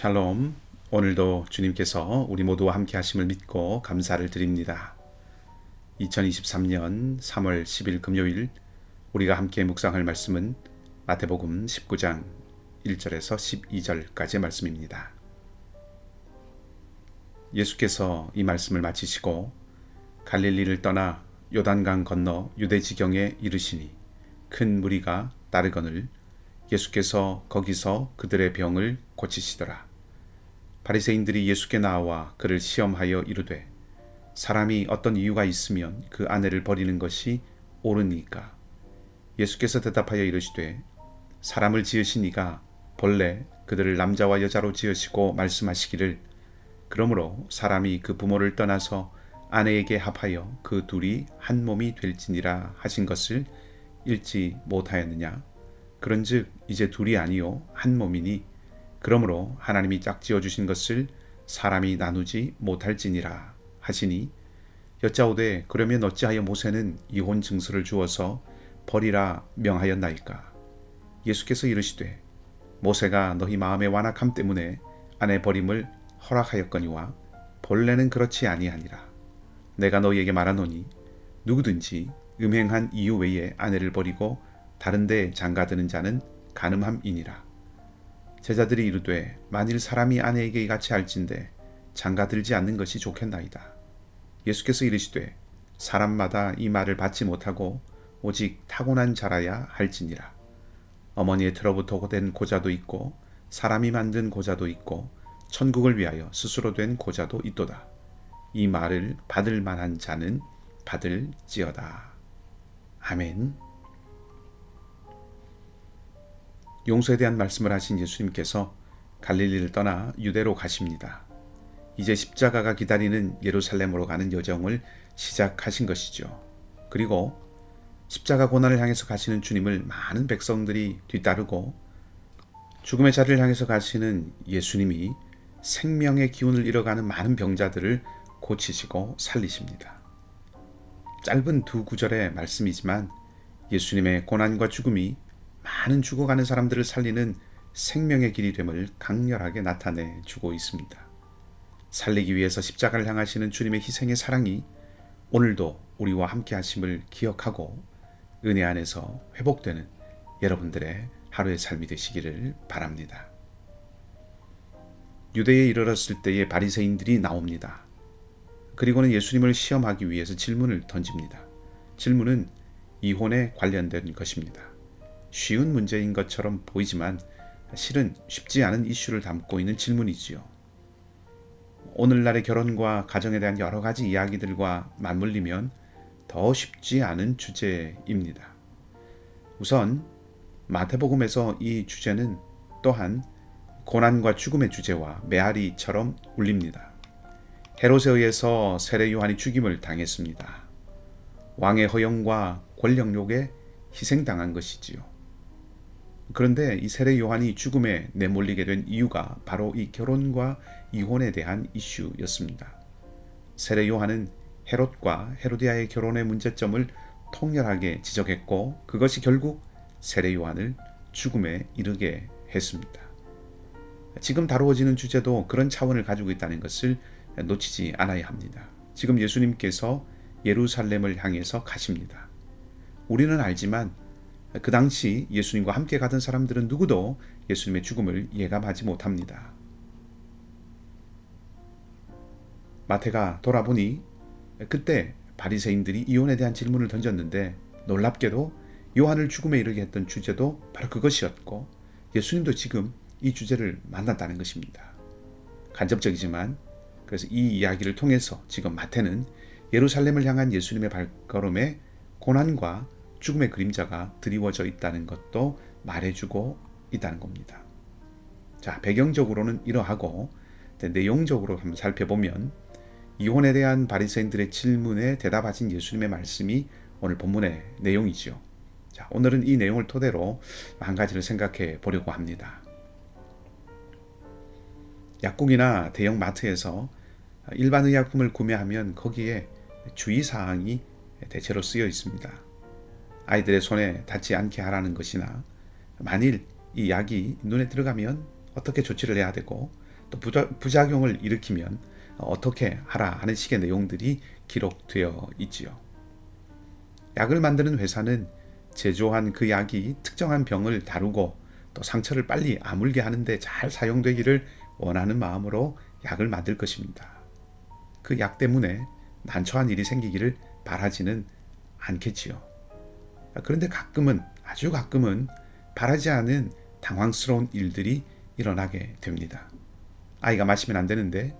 샬롬. 오늘도 주님께서 우리 모두와 함께 하심을 믿고 감사를 드립니다. 2023년 3월 10일 금요일 우리가 함께 묵상할 말씀은 마태복음 19장 1절에서 12절까지의 말씀입니다. 예수께서 이 말씀을 마치시고 갈릴리를 떠나 요단강 건너 유대 지경에 이르시니 큰 무리가 따르거늘 예수께서 거기서 그들의 병을 고치시더라. 바리새인들이 예수께 나와 그를 시험하여 이르되 사람이 어떤 이유가 있으면 그 아내를 버리는 것이 옳으니까. 예수께서 대답하여 이르시되 사람을 지으신 이가 본래 그들을 남자와 여자로 지으시고 말씀하시기를 그러므로 사람이 그 부모를 떠나서 아내에게 합하여 그 둘이 한 몸이 될지니라 하신 것을 읽지 못하였느냐. 그런즉 이제 둘이 아니요 한 몸이니 그러므로 하나님이 짝지어 주신 것을 사람이 나누지 못할지니라 하시니 여짜오되 그러면 어찌하여 모세는 이혼 증서를 주어서 버리라 명하였나이까. 예수께서 이르시되 모세가 너희 마음의 완악함 때문에 아내 버림을 허락하였거니와 본래는 그렇지 아니하니라. 내가 너희에게 말하노니 누구든지 음행한 이유 외에 아내를 버리고 다른 데 장가드는 자는 간음함이니라. 제자들이 이르되 만일 사람이 아내에게 이같이 할진대 장가들지 않는 것이 좋겠나이다. 예수께서 이르시되 사람마다 이 말을 받지 못하고 오직 타고난 자라야 할지니라. 어머니의 틀어부터 된 고자도 있고 사람이 만든 고자도 있고 천국을 위하여 스스로 된 고자도 있도다. 이 말을 받을 만한 자는 받을지어다. 아멘. 용서에 대한 말씀을 하신 예수님께서 갈릴리를 떠나 유대로 가십니다. 이제 십자가가 기다리는 예루살렘으로 가는 여정을 시작하신 것이죠. 그리고 십자가 고난을 향해서 가시는 주님을 많은 백성들이 뒤따르고 죽음의 자리를 향해서 가시는 예수님이 생명의 기운을 잃어가는 많은 병자들을 고치시고 살리십니다. 짧은 두 구절의 말씀이지만 예수님의 고난과 죽음이 많은 죽어가는 사람들을 살리는 생명의 길이 됨을 강렬하게 나타내 주고 있습니다. 살리기 위해서 십자가를 향하시는 주님의 희생의 사랑이 오늘도 우리와 함께 하심을 기억하고 은혜 안에서 회복되는 여러분들의 하루의 삶이 되시기를 바랍니다. 유대에 이르렀을 때에 바리새인들이 나옵니다. 그리고는 예수님을 시험하기 위해서 질문을 던집니다. 질문은 이혼에 관련된 것입니다. 쉬운 문제인 것처럼 보이지만 실은 쉽지 않은 이슈를 담고 있는 질문이지요. 오늘날의 결혼과 가정에 대한 여러 가지 이야기들과 맞물리면 더 쉽지 않은 주제입니다. 우선 마태복음에서 이 주제는 또한 고난과 죽음의 주제와 메아리처럼 울립니다. 헤롯에 의해서 세례 요한이 죽임을 당했습니다. 왕의 허영과 권력욕에 희생당한 것이지요. 그런데 이 세례 요한이 죽음에 내몰리게 된 이유가 바로 이 결혼과 이혼에 대한 이슈였습니다. 세례 요한은 헤롯과 헤로디아의 결혼의 문제점을 통렬하게 지적했고 그것이 결국 세례 요한을 죽음에 이르게 했습니다. 지금 다루어지는 주제도 그런 차원을 가지고 있다는 것을 놓치지 않아야 합니다. 지금 예수님께서 예루살렘을 향해서 가십니다. 우리는 알지만 그 당시 예수님과 함께 가던 사람들은 누구도 예수님의 죽음을 예감하지 못합니다. 마태가 돌아보니 그때 바리새인들이 이혼에 대한 질문을 던졌는데 놀랍게도 요한을 죽음에 이르게 했던 주제도 바로 그것이었고 예수님도 지금 이 주제를 만났다는 것입니다. 간접적이지만 그래서 이 이야기를 통해서 지금 마태는 예루살렘을 향한 예수님의 발걸음에 고난과 죽음의 그림자가 드리워져 있다는 것도 말해주고 있다는 겁니다. 자, 배경적으로는 이러하고 내용적으로 한번 살펴보면 이혼에 대한 바리새인들의 질문에 대답하신 예수님의 말씀이 오늘 본문의 내용이죠. 자, 오늘은 이 내용을 토대로 한 가지를 생각해 보려고 합니다. 약국이나 대형 마트에서 일반 의약품을 구매하면 거기에 주의사항이 대체로 쓰여 있습니다. 아이들의 손에 닿지 않게 하라는 것이나 만일 이 약이 눈에 들어가면 어떻게 조치를 해야 되고 또 부작용을 일으키면 어떻게 하라 하는 식의 내용들이 기록되어 있지요. 약을 만드는 회사는 제조한 그 약이 특정한 병을 다루고 또 상처를 빨리 아물게 하는데 잘 사용되기를 원하는 마음으로 약을 만들 것입니다. 그 약 때문에 난처한 일이 생기기를 바라지는 않겠지요. 그런데 가끔은, 아주 가끔은 바라지 않은 당황스러운 일들이 일어나게 됩니다. 아이가 마시면 안 되는데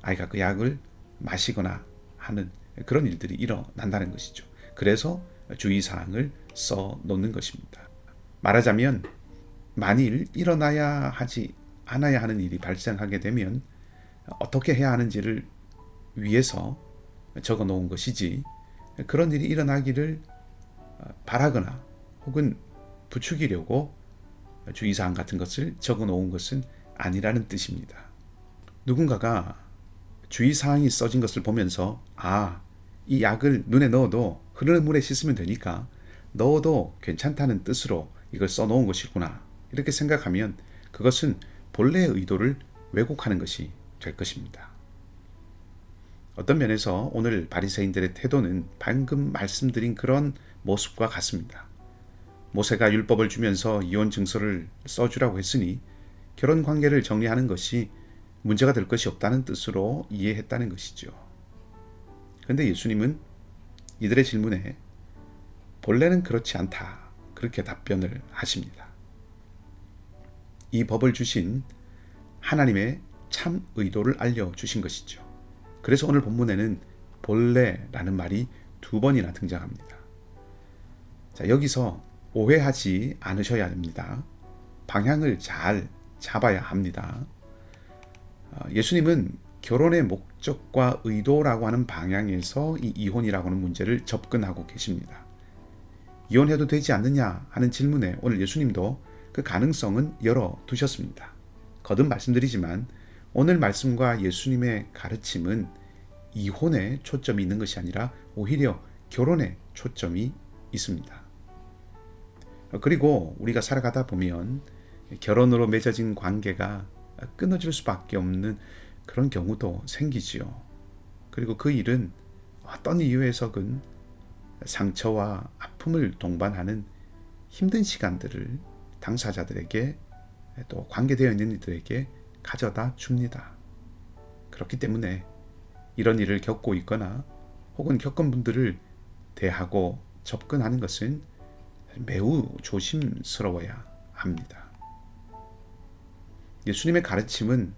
아이가 그 약을 마시거나 하는 그런 일들이 일어난다는 것이죠. 그래서 주의사항을 써 놓는 것입니다. 말하자면 만일 일어나야 하지 않아야 하는 일이 발생하게 되면 어떻게 해야 하는지를 위해서 적어 놓은 것이지, 그런 일이 일어나기를 바라거나 혹은 부추기려고 주의사항 같은 것을 적어 놓은 것은 아니라는 뜻입니다. 누군가가 주의사항이 써진 것을 보면서 이 약을 눈에 넣어도 흐르는 물에 씻으면 되니까 넣어도 괜찮다는 뜻으로 이걸 써놓은 것이구나, 이렇게 생각하면 그것은 본래의 의도를 왜곡하는 것이 될 것입니다. 어떤 면에서 오늘 바리새인들의 태도는 방금 말씀드린 그런 모습과 같습니다. 모세가 율법을 주면서 이혼 증서를 써주라고 했으니 결혼 관계를 정리하는 것이 문제가 될 것이 없다는 뜻으로 이해했다는 것이죠. 그런데 예수님은 이들의 질문에 본래는 그렇지 않다, 그렇게 답변을 하십니다. 이 법을 주신 하나님의 참 의도를 알려주신 것이죠. 그래서 오늘 본문에는 본래라는 말이 2번이나 등장합니다. 자, 여기서 오해하지 않으셔야 됩니다. 방향을 잘 잡아야 합니다. 예수님은 결혼의 목적과 의도라고 하는 방향에서 이 이혼이라고 하는 문제를 접근하고 계십니다. 이혼해도 되지 않느냐 하는 질문에 오늘 예수님도 그 가능성은 열어두셨습니다. 거듭 말씀드리지만 오늘 말씀과 예수님의 가르침은 이혼에 초점이 있는 것이 아니라 오히려 결혼에 초점이 있습니다. 그리고 우리가 살아가다 보면 결혼으로 맺어진 관계가 끊어질 수밖에 없는 그런 경우도 생기지요. 그리고 그 일은 어떤 이유에서건 상처와 아픔을 동반하는 힘든 시간들을 당사자들에게 또 관계되어 있는 이들에게 가져다 줍니다. 그렇기 때문에 이런 일을 겪고 있거나 혹은 겪은 분들을 대하고 접근하는 것은 매우 조심스러워야 합니다. 예수님의 가르침은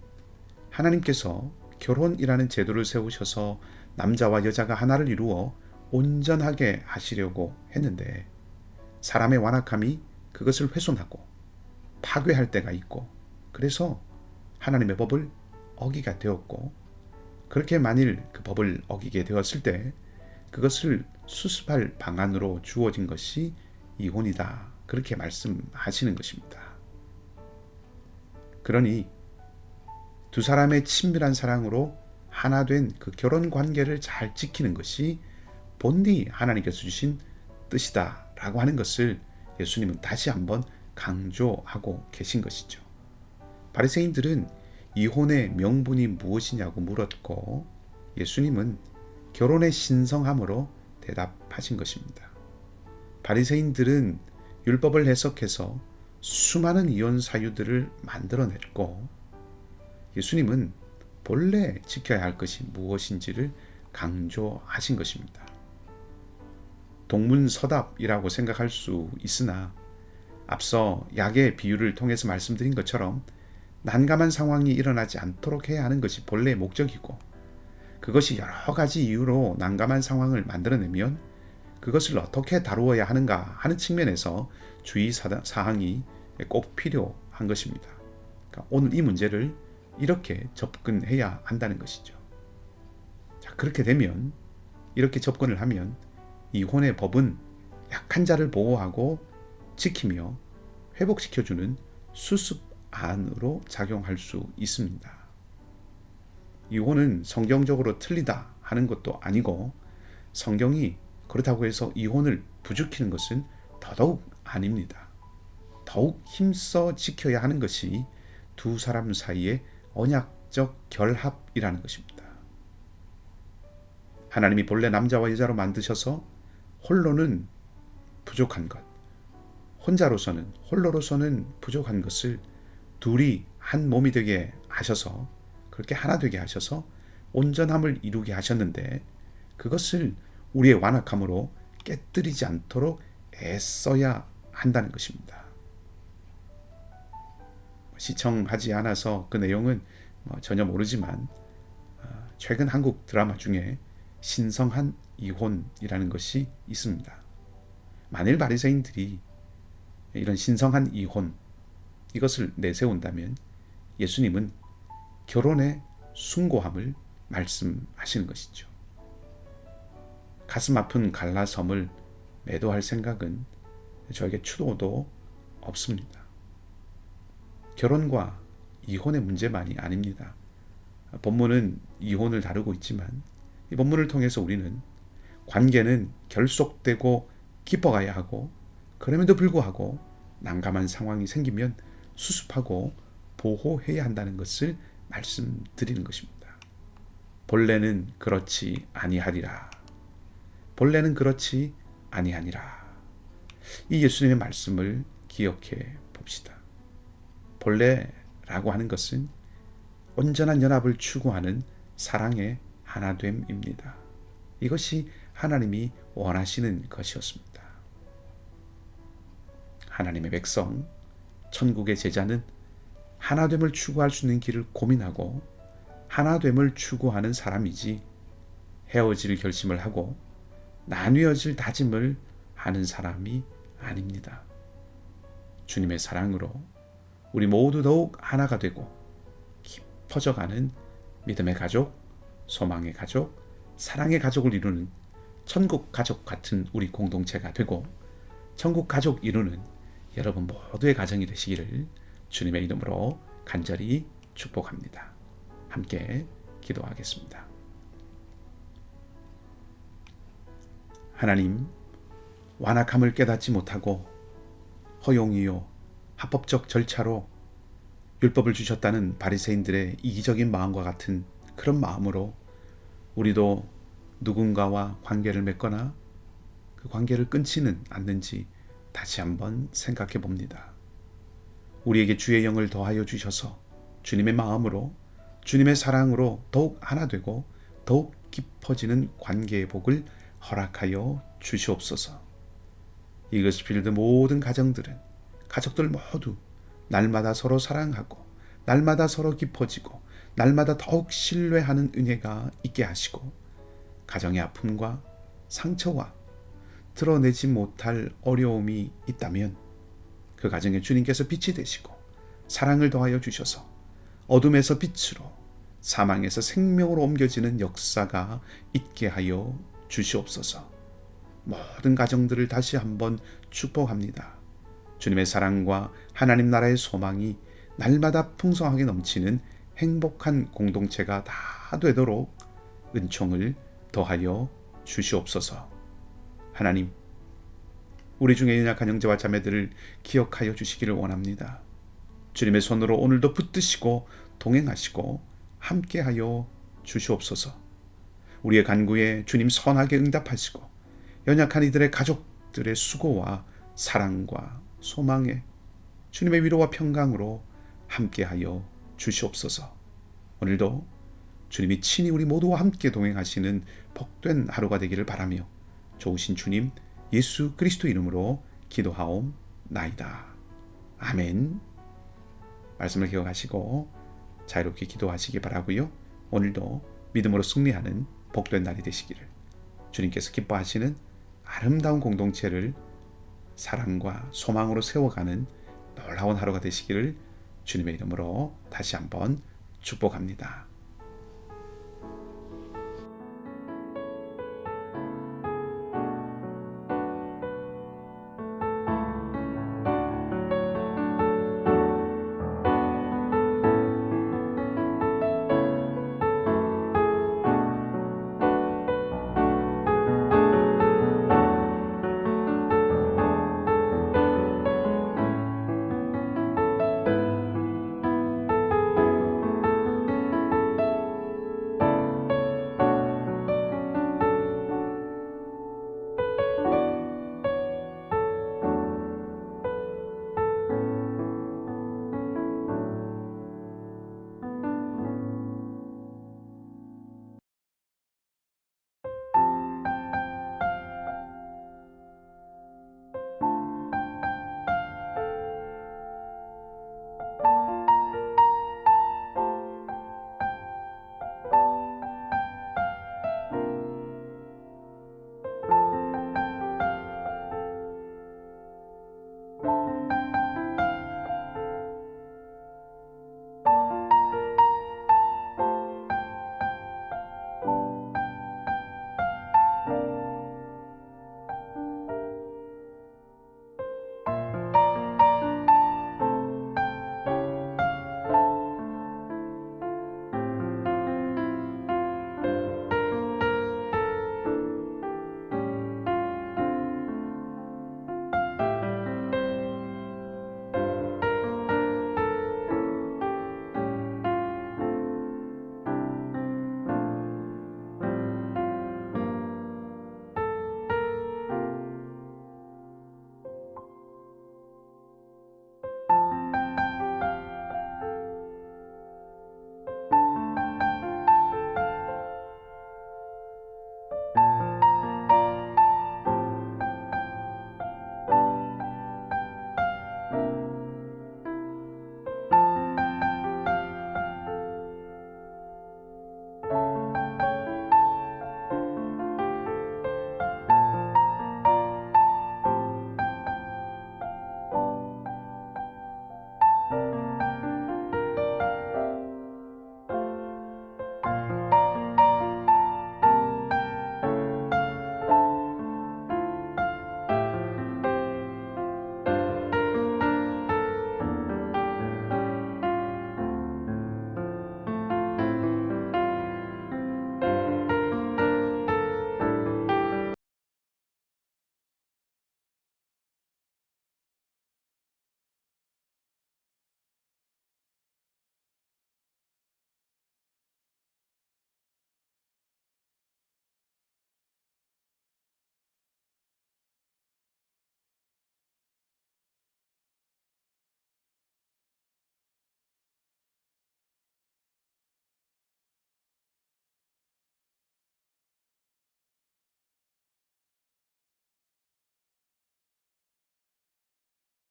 하나님께서 결혼이라는 제도를 세우셔서 남자와 여자가 하나를 이루어 온전하게 하시려고 했는데 사람의 완악함이 그것을 훼손하고 파괴할 때가 있고, 그래서 하나님의 법을 어기게 되었고, 그렇게 만일 그 법을 어기게 되었을 때 그것을 수습할 방안으로 주어진 것이 이혼이다, 그렇게 말씀하시는 것입니다. 그러니 두 사람의 친밀한 사랑으로 하나 된 그 결혼 관계를 잘 지키는 것이 본디 하나님께서 주신 뜻이다 라고 하는 것을 예수님은 다시 한번 강조하고 계신 것이죠. 바리새인들은 이혼의 명분이 무엇이냐고 물었고 예수님은 결혼의 신성함으로 대답하신 것입니다. 바리새인들은 율법을 해석해서 수많은 이혼 사유들을 만들어냈고 예수님은 본래 지켜야 할 것이 무엇인지를 강조하신 것입니다. 동문서답이라고 생각할 수 있으나 앞서 약의 비유를 통해서 말씀드린 것처럼 난감한 상황이 일어나지 않도록 해야 하는 것이 본래의 목적이고, 그것이 여러 가지 이유로 난감한 상황을 만들어내면 그것을 어떻게 다루어야 하는가 하는 측면에서 주의사항이 꼭 필요한 것입니다. 그러니까 오늘 이 문제를 이렇게 접근해야 한다는 것이죠. 자, 그렇게 되면, 이렇게 접근을 하면 이혼의 법은 약한 자를 보호하고 지키며 회복시켜주는 수습안으로 작용할 수 있습니다. 이혼은 성경적으로 틀리다 하는 것도 아니고 성경이 그렇다고 해서 이혼을 부추기는 것은 더더욱 아닙니다. 더욱 힘써 지켜야 하는 것이 두 사람 사이의 언약적 결합이라는 것입니다. 하나님이 본래 남자와 여자로 만드셔서 홀로는 부족한 것, 홀로로서는 부족한 것을 둘이 한 몸이 되게 하셔서, 그렇게 하나 되게 하셔서 온전함을 이루게 하셨는데, 그것을 우리의 완악함으로 깨뜨리지 않도록 애써야 한다는 것입니다. 시청하지 않아서 그 내용은 전혀 모르지만, 최근 한국 드라마 중에 신성한 이혼이라는 것이 있습니다. 만일 바리새인들이 이런 신성한 이혼, 이것을 내세운다면 예수님은 결혼의 숭고함을 말씀하시는 것이죠. 가슴 아픈 갈라섬을 매도할 생각은 저에게 추도도 없습니다. 결혼과 이혼의 문제만이 아닙니다. 본문은 이혼을 다루고 있지만 이 본문을 통해서 우리는 관계는 결속되고 깊어가야 하고, 그럼에도 불구하고 난감한 상황이 생기면 수습하고 보호해야 한다는 것을 말씀드리는 것입니다. 본래는 그렇지 아니하리라. 본래는 그렇지 아니하니라. 이 예수님의 말씀을 기억해 봅시다. 본래라고 하는 것은 온전한 연합을 추구하는 사랑의 하나됨입니다. 이것이 하나님이 원하시는 것이었습니다. 하나님의 백성, 천국의 제자는 하나됨을 추구할 수 있는 길을 고민하고 하나됨을 추구하는 사람이지, 헤어질 결심을 하고 나뉘어질 다짐을 하는 사람이 아닙니다. 주님의 사랑으로 우리 모두 더욱 하나가 되고 깊어져가는 믿음의 가족, 소망의 가족, 사랑의 가족을 이루는 천국 가족 같은 우리 공동체가 되고, 천국 가족 이루는 여러분 모두의 가정이 되시기를 주님의 이름으로 간절히 축복합니다. 함께 기도하겠습니다. 하나님, 완악함을 깨닫지 못하고 허용이요 합법적 절차로 율법을 주셨다는 바리새인들의 이기적인 마음과 같은 그런 마음으로 우리도 누군가와 관계를 맺거나 그 관계를 끊지는 않는지 다시 한번 생각해 봅니다. 우리에게 주의 영을 더하여 주셔서 주님의 마음으로, 주님의 사랑으로 더욱 하나 되고 더욱 깊어지는 관계의 복을 허락하여 주시옵소서. 이글스필드 모든 가족들 모두 날마다 서로 사랑하고 날마다 서로 깊어지고 날마다 더욱 신뢰하는 은혜가 있게 하시고, 가정의 아픔과 상처와 드러내지 못할 어려움이 있다면 그 가정에 주님께서 빛이 되시고 사랑을 더하여 주셔서 어둠에서 빛으로, 사망에서 생명으로 옮겨지는 역사가 있게 하여 주시옵소서. 모든 가정들을 다시 한번 축복합니다. 주님의 사랑과 하나님 나라의 소망이 날마다 풍성하게 넘치는 행복한 공동체가 다 되도록 은총을 더하여 주시옵소서. 하나님, 우리 중에 연약한 형제와 자매들을 기억하여 주시기를 원합니다. 주님의 손으로 오늘도 붙드시고 동행하시고 함께하여 주시옵소서. 우리의 간구에 주님 선하게 응답하시고 연약한 이들의 가족들의 수고와 사랑과 소망에 주님의 위로와 평강으로 함께하여 주시옵소서. 오늘도 주님이 친히 우리 모두와 함께 동행하시는 복된 하루가 되기를 바라며 좋으신 주님 예수 그리스도 이름으로 기도하옵나이다. 아멘. 말씀을 기억하시고 자유롭게 기도하시기 바라고요. 오늘도 믿음으로 승리하는 복된 날이 되시기를, 주님께서 기뻐하시는 아름다운 공동체를 사랑과 소망으로 세워가는 놀라운 하루가 되시기를 주님의 이름으로 다시 한번 축복합니다.